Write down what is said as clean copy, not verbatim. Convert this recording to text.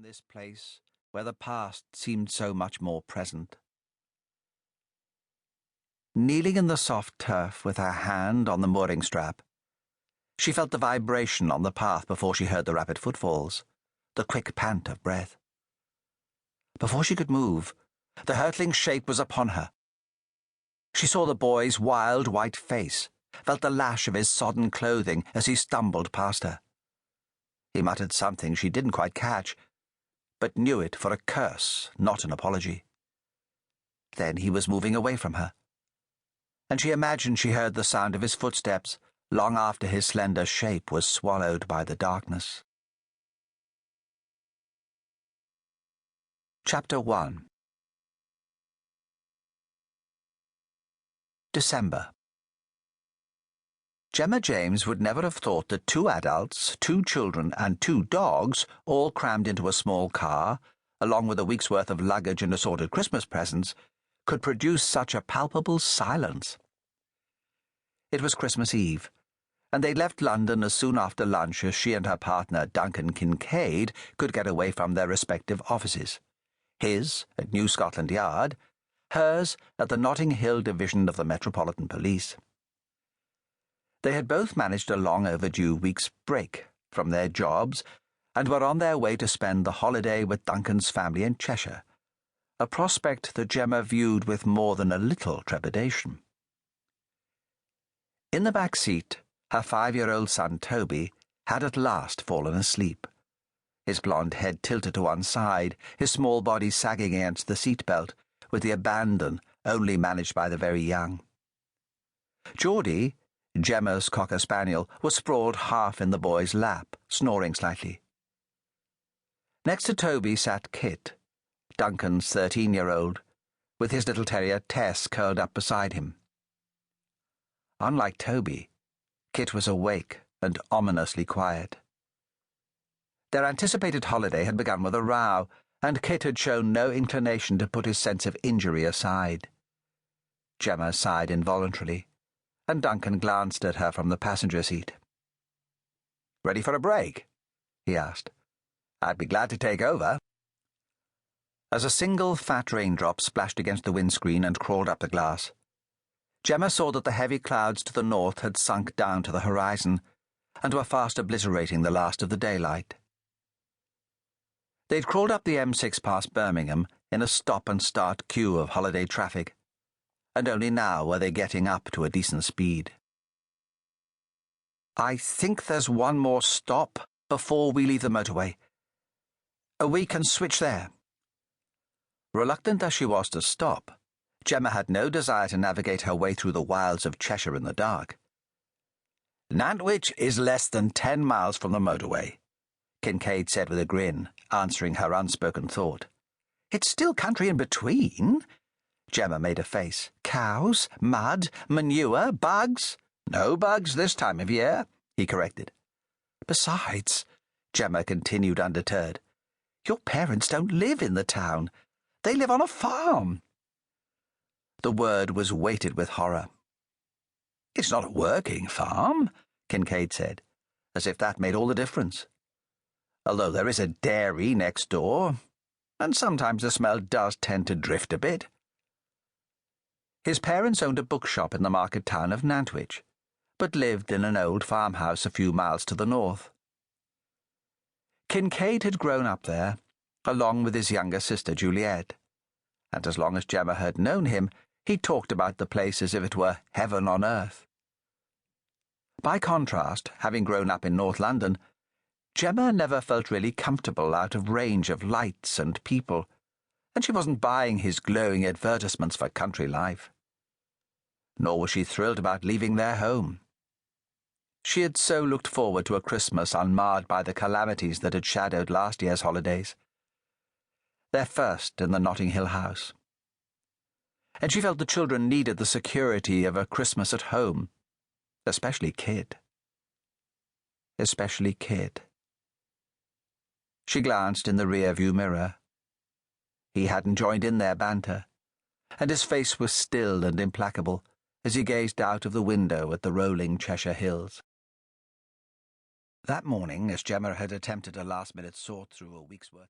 this place where the past seemed so much more present. Kneeling in the soft turf with her hand on the mooring strap, she felt the vibration on the path before she heard the rapid footfalls, the quick pant of breath. Before she could move, the hurtling shape was upon her. She saw the boy's wild white face, felt the lash of his sodden clothing as he stumbled past her. He muttered something she didn't quite catch, but knew it for a curse, not an apology. Then he was moving away from her, and she imagined she heard the sound of his footsteps long after his slender shape was swallowed by the darkness. Chapter 1. December. Gemma James would never have thought that 2 adults, 2 children, and 2 dogs, all crammed into a small car, along with a week's worth of luggage and assorted Christmas presents, could produce such a palpable silence. It was Christmas Eve, and they left London as soon after lunch as she and her partner, Duncan Kincaid, could get away from their respective offices. His at New Scotland Yard, hers at the Notting Hill Division of the Metropolitan Police. They had both managed a long-overdue week's break from their jobs and were on their way to spend the holiday with Duncan's family in Cheshire, a prospect that Gemma viewed with more than a little trepidation. In the back seat, her 5-year-old son Toby had at last fallen asleep, his blonde head tilted to one side, his small body sagging against the seat-belt, with the abandon only managed by the very young. Geordie, Gemma's cocker spaniel, was sprawled half in the boy's lap, snoring slightly. Next to Toby sat Kit, Duncan's 13-year-old, with his little terrier Tess curled up beside him. Unlike Toby, Kit was awake and ominously quiet. Their anticipated holiday had begun with a row, and Kit had shown no inclination to put his sense of injury aside. Gemma sighed involuntarily, and Duncan glanced at her from the passenger seat. "Ready for a break?" he asked. "I'd be glad to take over." As a single fat raindrop splashed against the windscreen and crawled up the glass, Gemma saw that the heavy clouds to the north had sunk down to the horizon and were fast obliterating the last of the daylight. They'd crawled up the M6 past Birmingham in a stop-and-start queue of holiday traffic, and only now were they getting up to a decent speed. "I think there's one more stop before we leave the motorway. We can switch there." Reluctant as she was to stop, Gemma had no desire to navigate her way through the wilds of Cheshire in the dark. "Nantwich is less than 10 miles from the motorway," Kincaid said with a grin, answering her unspoken thought. "It's still country in between." Gemma made a face. "Cows, mud, manure, bugs." "No bugs this time of year," he corrected. "Besides," Gemma continued undeterred, "your parents don't live in the town. They live on a farm." The word was weighted with horror. "It's not a working farm," Kincaid said, as if that made all the difference. "Although there is a dairy next door, and sometimes the smell does tend to drift a bit." His parents owned a bookshop in the market town of Nantwich, but lived in an old farmhouse a few miles to the north. Kincaid had grown up there, along with his younger sister Juliet, and as long as Gemma had known him, he talked about the place as if it were heaven on earth. By contrast, having grown up in North London, Gemma never felt really comfortable out of range of lights and people, and she wasn't buying his glowing advertisements for country life. Nor was she thrilled about leaving their home. She had so looked forward to a Christmas unmarred by the calamities that had shadowed last year's holidays, their first in the Notting Hill house. And she felt the children needed the security of a Christmas at home, especially Kid. Especially Kid. She glanced in the rear-view mirror. He hadn't joined in their banter, and his face was still and implacable as he gazed out of the window at the rolling Cheshire hills. That morning, as Gemma had attempted a last-minute sort through a week's worth